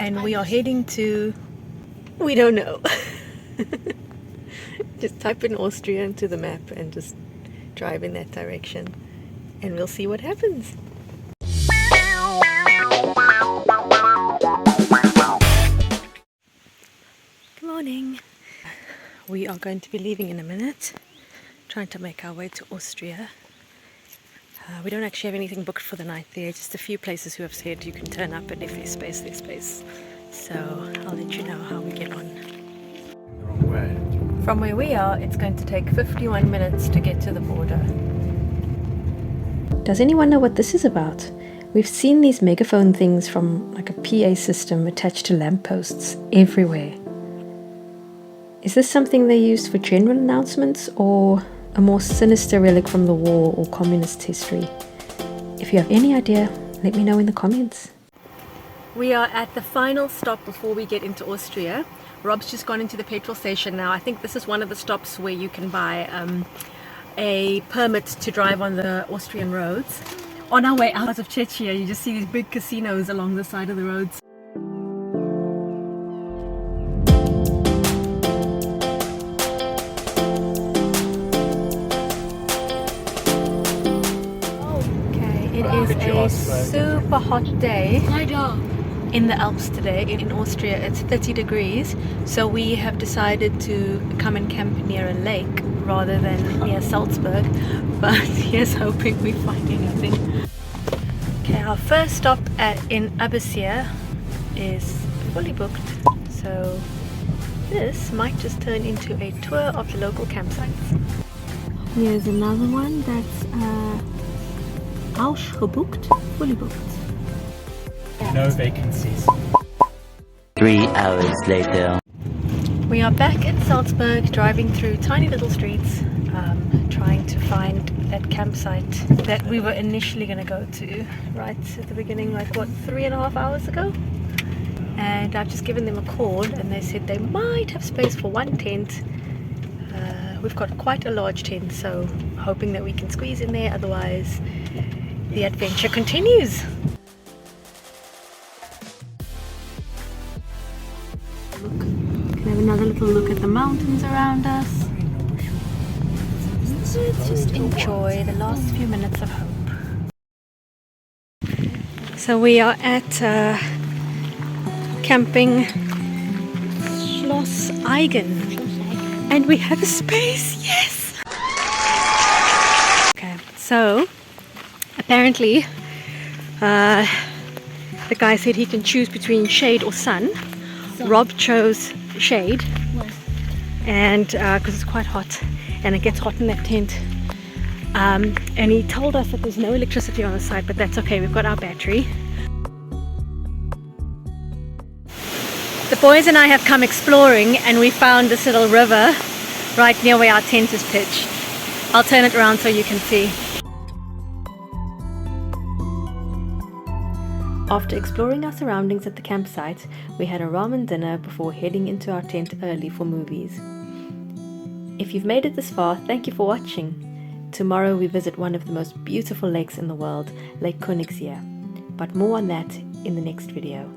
and we are heading to, we don't know. Just type in Austria into the map and just drive in that direction and we'll see what happens. Good morning. We are going to be leaving in a minute, trying to make our way to Austria. We don't actually have anything booked for the night there, just a few places who have said you can turn up, and if there's space, there's space. So I'll let you know how we get on. The wrong way. From where we are, it's going to take 51 minutes to get to the border. Does anyone know what this is about? We've seen these megaphone things from like a PA system attached to lampposts everywhere. Is this something they used for general announcements, or a more sinister relic from the war or communist history? If you have any idea, let me know in the comments. We are at the final stop before we get into Austria. Rob's just gone into the petrol station now. I think this is one of the stops where you can buy a permit to drive on the Austrian roads. On our way out of Czechia, you just see these big casinos along the side of the roads. It is a super hot day in the Alps today. In Austria it's 30 degrees, so we have decided to come and camp near a lake rather than near Salzburg, but here's hoping we find anything. Okay, our first stop in Abasia is fully booked, so this might just turn into a tour of the local campsites. Here's another one that's ausgebucht, fully booked. No vacancies. 3 hours later. We are back in Salzburg, driving through tiny little streets, trying to find that campsite that we were initially going to go to right at the beginning, like what, 3.5 hours ago? And I've just given them a call and they said they might have space for one tent. We've got quite a large tent, so hoping that we can squeeze in there, otherwise the adventure continues. Look, can have another little look at the mountains around us. Let's just enjoy the last few minutes of hope. So we are at Camping Schloss Aigen, and we have a space. Yes. Okay, so apparently the guy said he can choose between shade or sun. Rob chose shade, and because it's quite hot and it gets hot in that tent, and he told us that there's no electricity on the site, but that's okay, we've got our battery. The boys and I have come exploring and we found this little river right near where our tent is pitched. I'll turn it around so you can see. After exploring our surroundings at the campsite, we had a ramen dinner before heading into our tent early for movies. If you've made it this far, thank you for watching. Tomorrow we visit one of the most beautiful lakes in the world, Lake Königsee. But more on that in the next video.